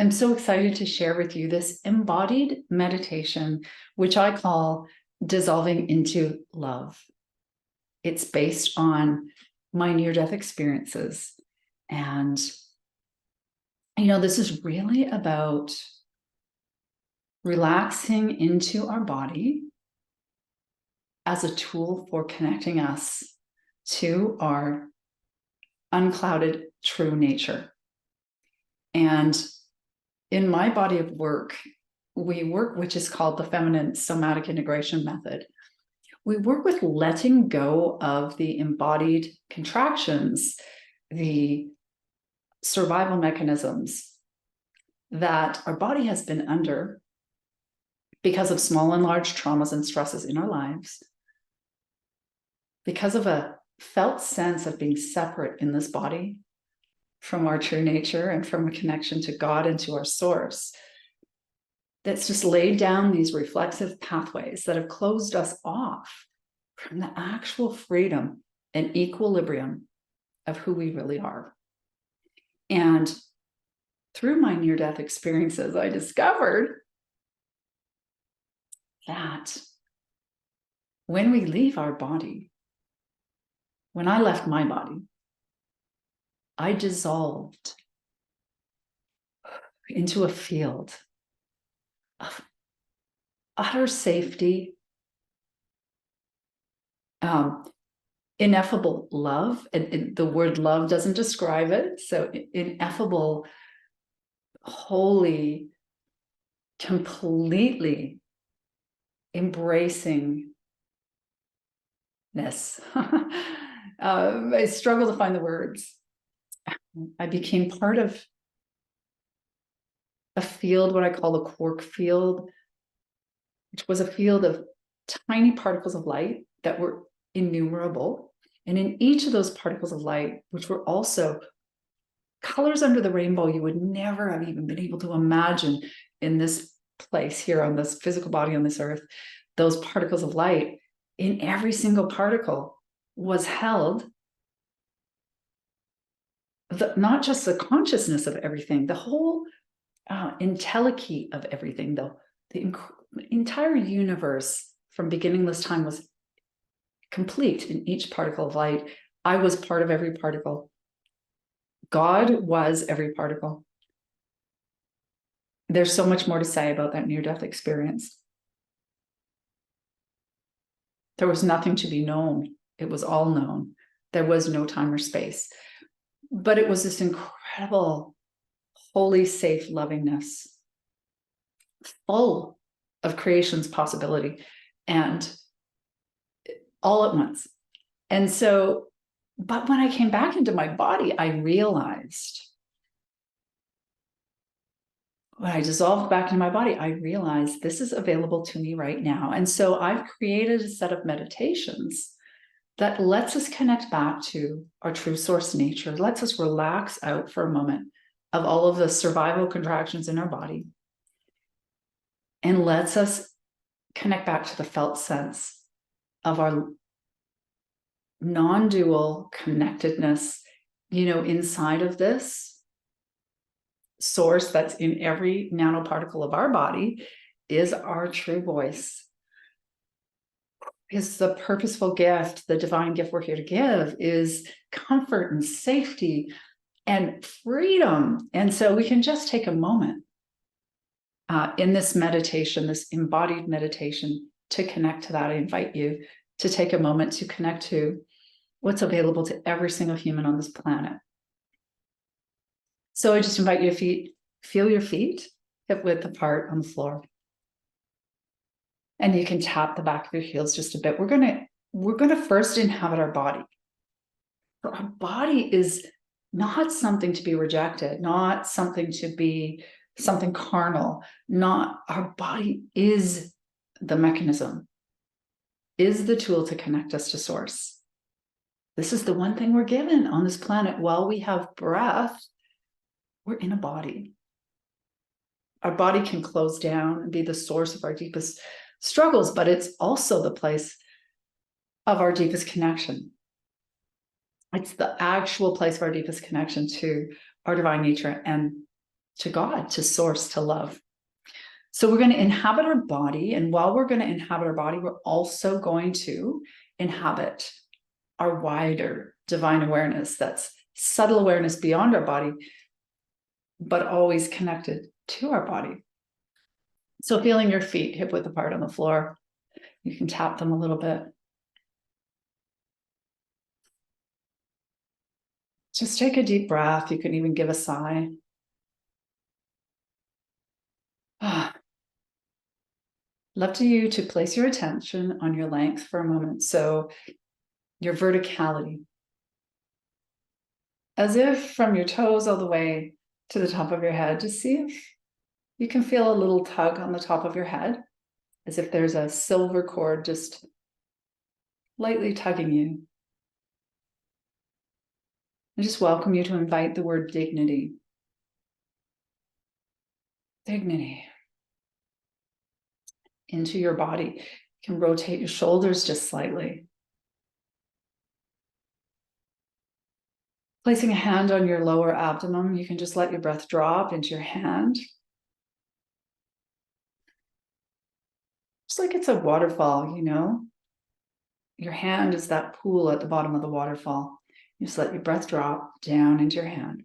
am so excited to share with you this embodied meditation, which I call dissolving into love. It's based on my near-death experiences. And, this is really about relaxing into our body as a tool for connecting us to our unclouded true nature. And in my body of work, we work, which is called the feminine somatic integration method. We work with letting go of the embodied contractions, the survival mechanisms that our body has been under because of small and large traumas and stresses in our lives, because of a felt sense of being separate in this body from our true nature and from a connection to God and to our source. That's just laid down these reflexive pathways that have closed us off from the actual freedom and equilibrium of who we really are. And through my near-death experiences, I discovered that when we leave our body, when I left my body, I dissolved into a field of utter safety, ineffable love, and the word love doesn't describe it. So ineffable, holy, completely embracingness. I struggle to find the words. I became part of a field, what I call the quark field, which was a field of tiny particles of light that were innumerable. And in each of those particles of light, which were also colors under the rainbow you would never have even been able to imagine in this place here on this physical body on this earth, those particles of light, in every single particle was held not just the consciousness of everything, the whole entelechy of everything, though the entire universe from beginningless time was complete in each particle of light. I was part of every particle. God was every particle. There's so much more to say about that near-death experience. There was nothing to be known. It was all known. There was no time or space. But it was this incredible, holy, safe lovingness, full of creation's possibility, and all at once. And so, but when I came back into my body, I realized, when I dissolved back into my body, I realized this is available to me right now. And so I've created a set of meditations that lets us connect back to our true source nature, lets us relax out for a moment of all of the survival contractions in our body, and lets us connect back to the felt sense of our non-dual connectedness, inside of this source that's in every nanoparticle of our body is our true voice. Is the purposeful gift, the divine gift we're here to give, is comfort and safety and freedom. And so we can just take a moment in this meditation, this embodied meditation, to connect to that. I invite you to take a moment to connect to what's available to every single human on this planet. So I just invite you to feel your feet hip width apart on the floor. And you can tap the back of your heels just a bit. We're gonna first inhabit our body. So our body is not something to be rejected, not something to be something carnal. Our body is the mechanism, is the tool to connect us to source. This is the one thing we're given on this planet. While we have breath, we're in a body. Our body can close down and be the source of our deepest struggles, but it's also the place of our deepest connection. It's the actual place of our deepest connection to our divine nature and to God, to source, to love. So we're going to inhabit our body. And while we're going to inhabit our body, we're also going to inhabit our wider divine awareness. That's subtle awareness beyond our body, but always connected to our body. So feeling your feet hip width apart on the floor, you can tap them a little bit. Just take a deep breath. You can even give a sigh. Love to you to place your attention on your length for a moment. So your verticality, as if from your toes all the way to the top of your head, just see if you can feel a little tug on the top of your head, as if there's a silver cord just lightly tugging you. I just welcome you to invite the word dignity. Dignity into your body. You can rotate your shoulders just slightly. Placing a hand on your lower abdomen, you can just let your breath drop into your hand. Just like it's a waterfall, you know? Your hand is that pool at the bottom of the waterfall. You just let your breath drop down into your hand.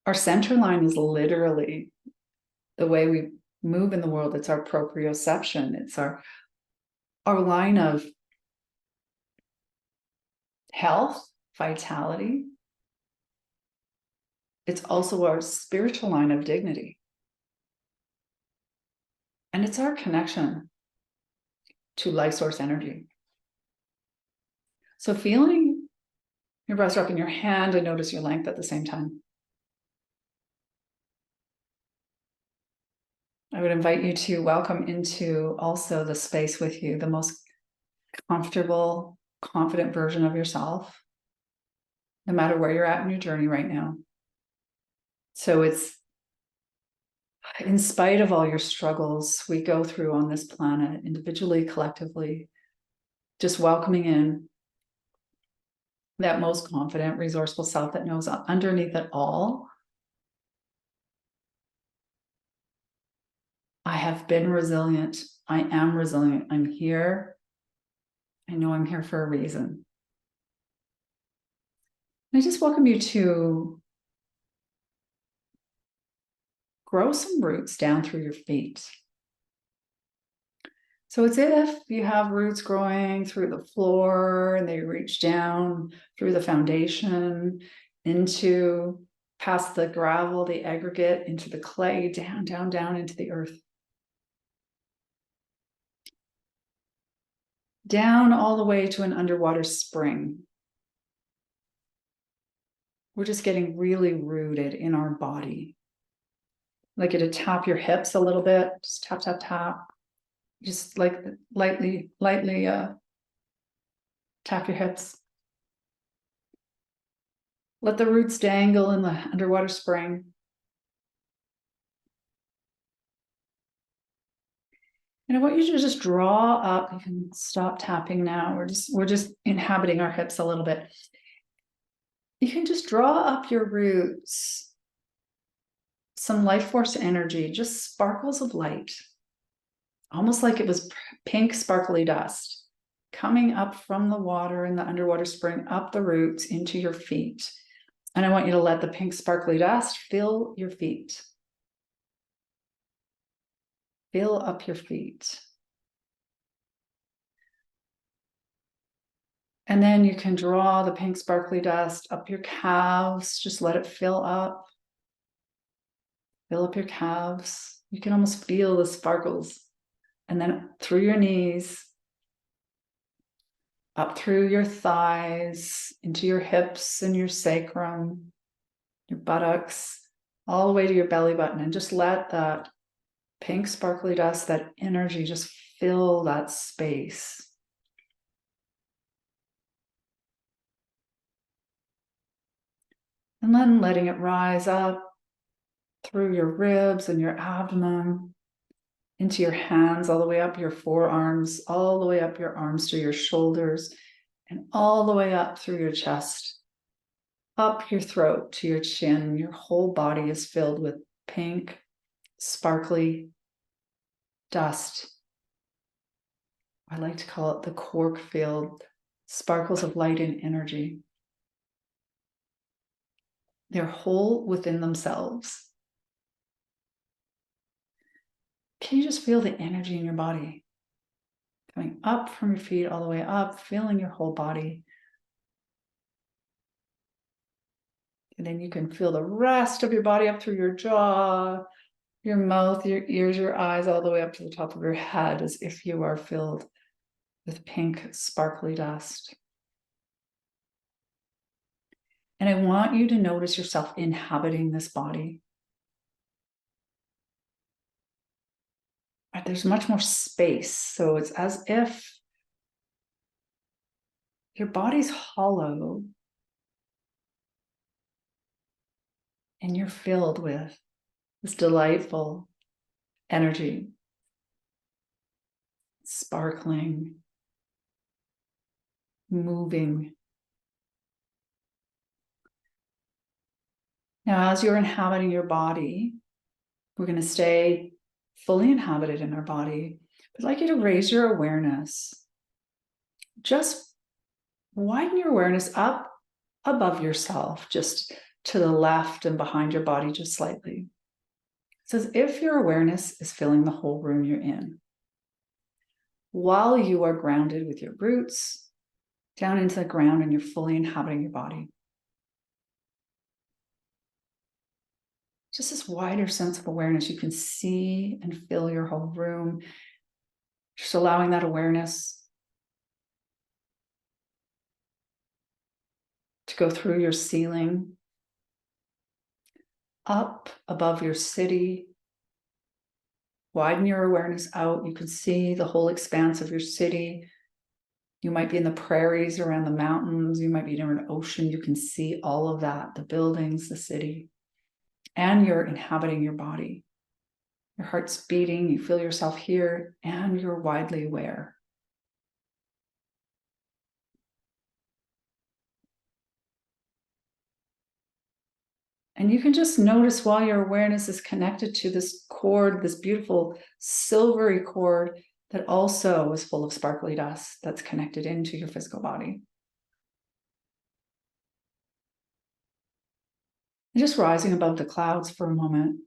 Our center line is literally the way we move in the world. It's our proprioception. It's our line of health, vitality. It's also our spiritual line of dignity. And it's our connection to life source energy. So feeling your breath drop in your hand and notice your length at the same time. I would invite you to welcome into also the space with you, the most comfortable, confident version of yourself, no matter where you're at in your journey right now. So it's, in spite of all your struggles we go through on this planet, individually, collectively, just welcoming in that most confident, resourceful self that knows underneath it all, I have been resilient. I am resilient. I'm here. I know I'm here for a reason. And I just welcome you to grow some roots down through your feet. So it's if you have roots growing through the floor and they reach down through the foundation into past the gravel, the aggregate, into the clay, down, down, down into the earth. Down all the way to an underwater spring. We're just getting really rooted in our body. I'd like you to tap your hips a little bit. Just tap, tap, tap. Just like lightly tap your hips. Let the roots dangle in the underwater spring. And I want you to just draw up. You can stop tapping now. We're just inhabiting our hips a little bit. You can just draw up your roots, some life force energy, just sparkles of light, almost like it was pink sparkly dust coming up from the water in the underwater spring, up the roots into your feet. And I want you to let the pink sparkly dust fill your feet. Fill up your feet. And then you can draw the pink sparkly dust up your calves. Just let it fill up. Fill up your calves. You can almost feel the sparkles. And then through your knees, up through your thighs, into your hips and your sacrum, your buttocks, all the way to your belly button. And just let that pink sparkly dust, that energy, just fill that space. And then letting it rise up through your ribs and your abdomen, into your hands, all the way up your forearms, all the way up your arms to your shoulders, and all the way up through your chest up your throat to your chin. Your whole body is filled with pink, sparkly dust. I like to call it the quark field, sparkles of light and energy. They're whole within themselves. Can you just feel the energy in your body? Coming up from your feet all the way up, feeling your whole body. And then you can feel the rest of your body up through your jaw, your mouth, your ears, your eyes, all the way up to the top of your head, as if you are filled with pink, sparkly dust. And I want you to notice yourself inhabiting this body. There's much more space. So it's as if your body's hollow and you're filled with this delightful energy, sparkling, moving. Now, as you're inhabiting your body, we're going to stay fully inhabited in our body. I'd like you to raise your awareness. Just widen your awareness up above yourself, just to the left and behind your body, just slightly. It's as if your awareness is filling the whole room you're in, while you are grounded with your roots down into the ground and you're fully inhabiting your body. Just this wider sense of awareness. You can see and feel your whole room. Just allowing that awareness to go through your ceiling, up above your city. Widen your awareness out. You can see the whole expanse of your city. You might be in the prairies around the mountains. You might be near an ocean. You can see all of that, the buildings, the city, and you're inhabiting your body. Your heart's beating. You feel yourself here, and you're widely aware. And you can just notice while your awareness is connected to this cord, this beautiful silvery cord that also is full of sparkly dust that's connected into your physical body. And just rising above the clouds for a moment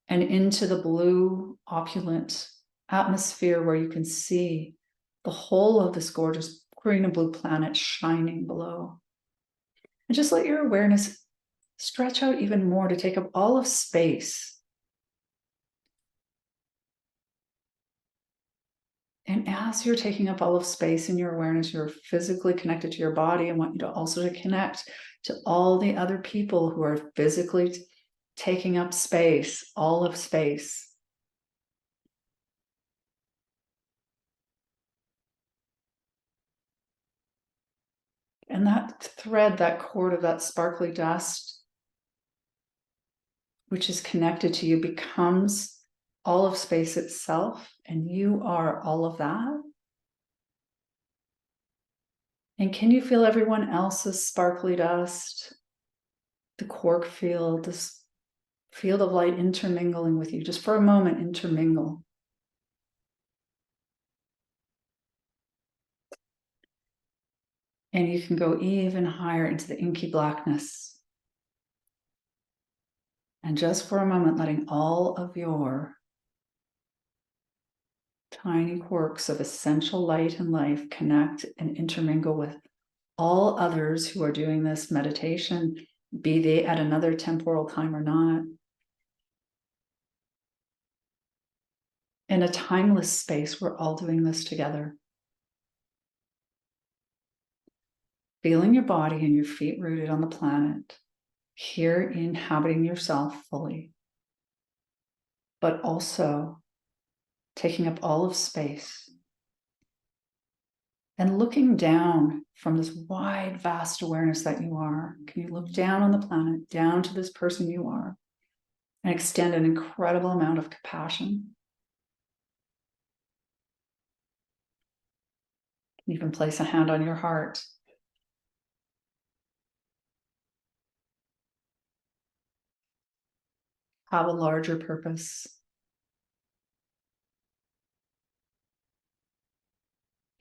and into the blue, opulent atmosphere where you can see the whole of this gorgeous green and blue planet shining below. And just let your awareness stretch out even more to take up all of space. And as you're taking up all of space in your awareness, you're physically connected to your body. I want you to also to connect to all the other people who are physically taking up space, all of space. And that thread, that cord of that sparkly dust, which is connected to you, becomes all of space itself, and you are all of that. And can you feel everyone else's sparkly dust, the quark field, this field of light intermingling with you? Just for a moment, intermingle. And you can go even higher into the inky blackness. And just for a moment, letting all of your tiny quirks of essential light and life connect and intermingle with all others who are doing this meditation, be they at another temporal time or not. In a timeless space, we're all doing this together. Feeling your body and your feet rooted on the planet, here inhabiting yourself fully, but also taking up all of space and looking down from this wide, vast awareness that you are. Can you look down on the planet, down to this person you are, and extend an incredible amount of compassion? You can place a hand on your heart have a larger purpose.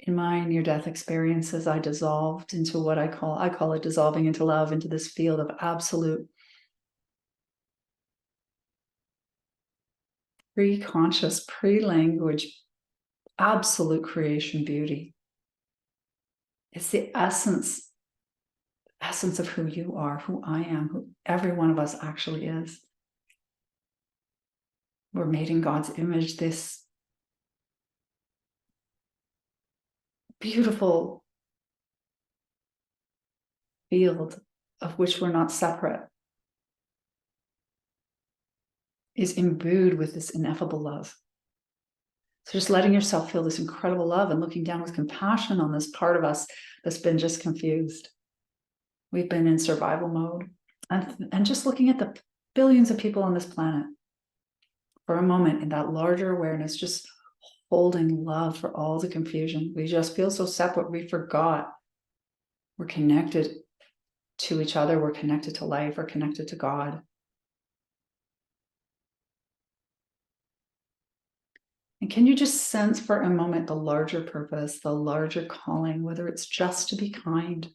In my near-death experiences, I dissolved into what I call it dissolving into love, into this field of absolute pre-conscious, pre-language, absolute creation beauty. It's the essence of who you are, who I am, who every one of us actually is. We're made in God's image, this beautiful field of which we're not separate is imbued with this ineffable love. So just letting yourself feel this incredible love and looking down with compassion on this part of us that's been just confused. We've been in survival mode. And just looking at the billions of people on this planet for a moment in that larger awareness, just holding love for all the confusion. We just feel so separate. We forgot we're connected to each other. We're connected to life. We're connected to God. And can you just sense for a moment the larger purpose, the larger calling, whether it's just to be kind,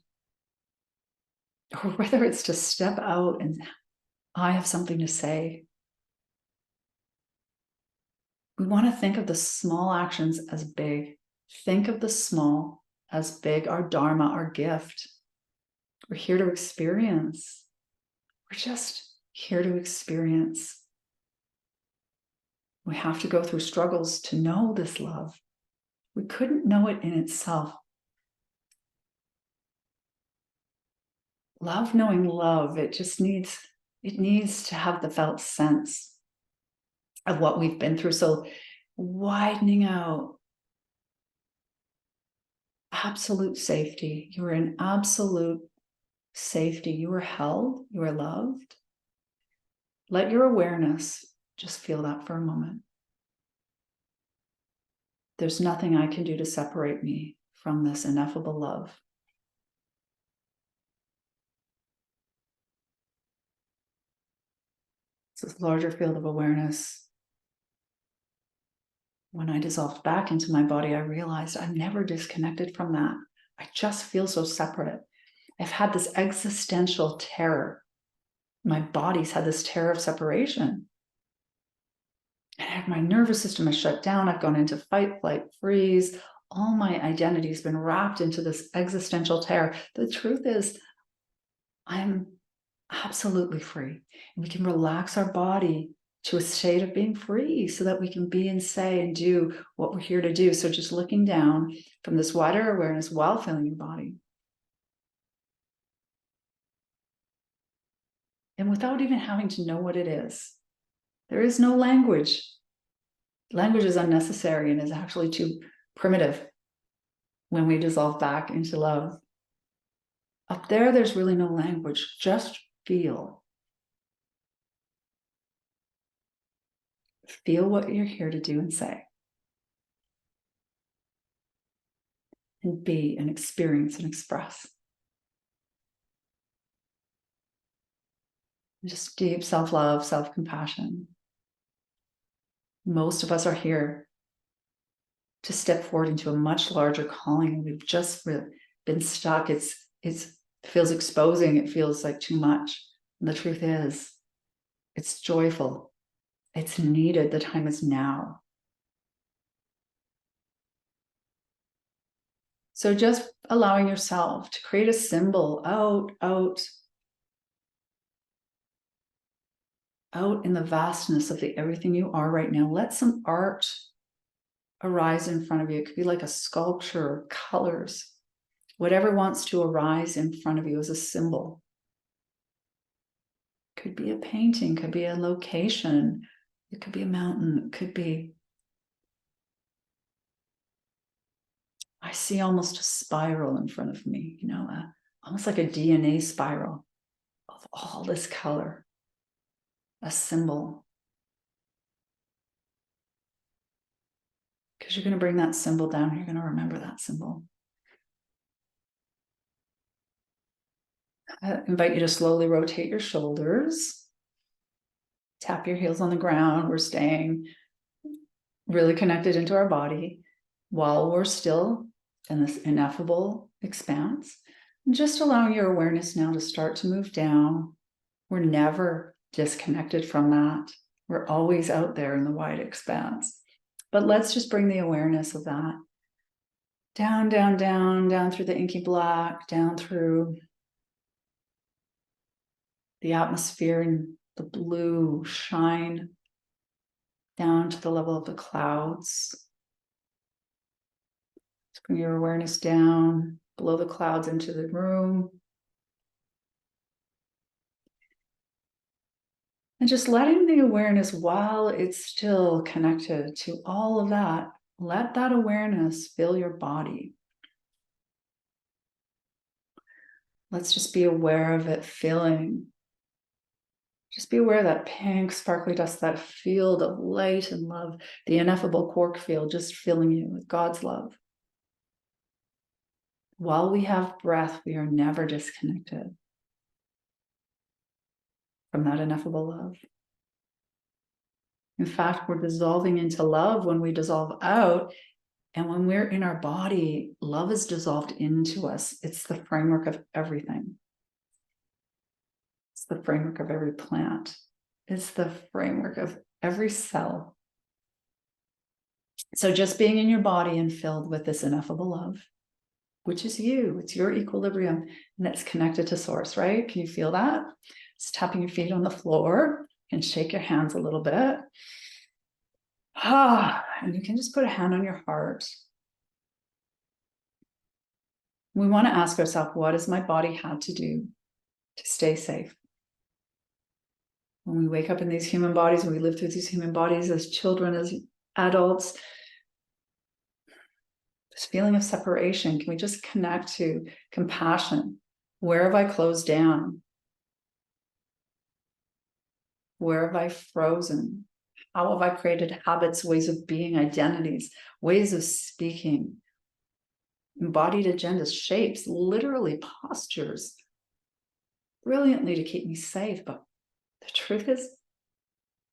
or whether it's to step out and I have something to say. We want to think of the small actions as big. Think of the small as big, our dharma, our gift. We're here to experience. We're just here to experience. We have to go through struggles to know this love. We couldn't know it in itself. Love knowing love, it needs to have the felt sense of what we've been through. So widening out absolute safety. You are in absolute safety. You are held, you are loved. Let your awareness just feel that for a moment. There's nothing I can do to separate me from this ineffable love. It's this larger field of awareness. When I dissolved back into my body, I realized I'm never disconnected from that. I just feel so separate. I've had this existential terror. My body's had this terror of separation. And my nervous system has shut down. I've gone into fight, flight, freeze. All my identity has been wrapped into this existential terror. The truth is, I'm absolutely free. And we can relax our body to a state of being free so that we can be and say and do what we're here to do. So just looking down from this wider awareness while feeling your body. And without even having to know what it is. There is no language. Language is unnecessary and is actually too primitive when we dissolve back into love. Up there, there's really no language. Just feel. Feel what you're here to do and say. And be and experience and express. Just deep self-love, self-compassion. Most of us are here to step forward into a much larger calling. We've just been stuck. It feels exposing. It feels like too much. And the truth is, it's joyful. It's needed. The time is now. So just allowing yourself to create a symbol out in the vastness of the everything you are right now. Let some art arise in front of you. It could be like a sculpture, colors, whatever wants to arise in front of you as a symbol. Could be a painting, could be a location, it could be a mountain, it could be, I see almost a spiral in front of me, almost like a DNA spiral of all this color, a symbol. Because you're going to bring that symbol down, you're going to remember that symbol. I invite you to slowly rotate your shoulders. Tap your heels on the ground. We're staying really connected into our body while we're still in this ineffable expanse. And just allowing your awareness now to start to move down. We're never disconnected from that. We're always out there in the wide expanse. But let's just bring the awareness of that down, down, down, down through the inky black, down through the atmosphere and the blue shine, down to the level of the clouds. Let's bring your awareness down below the clouds into the room. And just letting the awareness, while it's still connected to all of that, let that awareness fill your body. Let's just be aware of it filling. Just be aware of that pink, sparkly dust, that field of light and love, the ineffable quark field, just filling you with God's love. While we have breath, we are never disconnected from that ineffable love. In fact, we're dissolving into love when we dissolve out. And when we're in our body, love is dissolved into us. It's the framework of everything. It's the framework of every plant. It's the framework of every cell. So just being in your body and filled with this ineffable love, which is you, it's your equilibrium, and that's connected to source, right? Can you feel that? Just tapping your feet on the floor and shake your hands a little bit. And you can just put a hand on your heart. We want to ask ourselves, what has my body had to do to stay safe? When we wake up in these human bodies, when we live through these human bodies as children, as adults, this feeling of separation, can we just connect to compassion? Where have I closed down? Where have I frozen? How have I created habits, ways of being, identities, ways of speaking, embodied agendas, shapes, literally postures, brilliantly to keep me safe? But the truth is,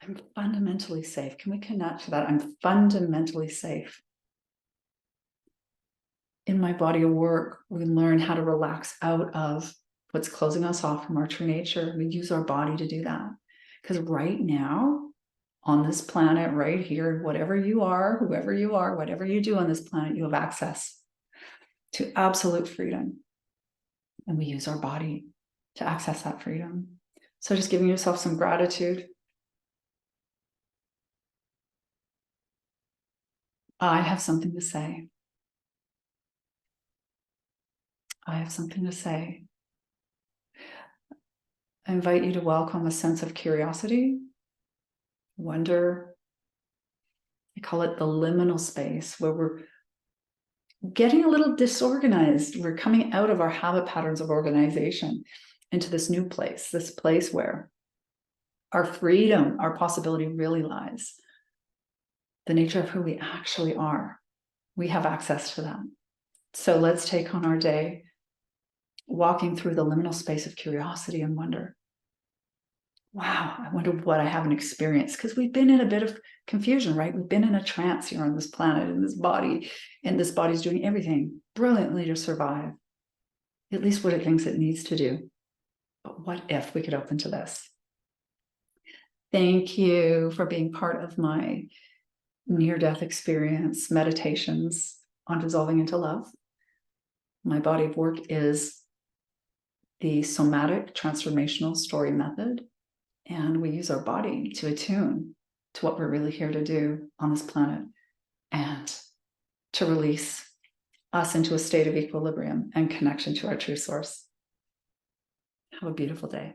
I'm fundamentally safe. Can we connect to that? I'm fundamentally safe. In my body of work, we learn how to relax out of what's closing us off from our true nature. We use our body to do that. Because right now, on this planet, right here, whatever you are, whoever you are, whatever you do on this planet, you have access to absolute freedom. And we use our body to access that freedom. So just giving yourself some gratitude. I have something to say. I have something to say. I invite you to welcome a sense of curiosity, wonder. I call it the liminal space, where we're getting a little disorganized. We're coming out of our habit patterns of organization into this new place, this place where our freedom, our possibility really lies. The nature of who we actually are. We have access to that. So let's take on our day walking through the liminal space of curiosity and wonder. Wow, I wonder what I haven't experienced, because we've been in a bit of confusion, right? We've been in a trance here on this planet, in this body, and this body's doing everything brilliantly to survive, at least what it thinks it needs to do. But what if we could open to this? Thank you for being part of my near-death experience meditations on dissolving into love. My body of work is the somatic transformational story method. And we use our body to attune to what we're really here to do on this planet and to release us into a state of equilibrium and connection to our true source. Have a beautiful day.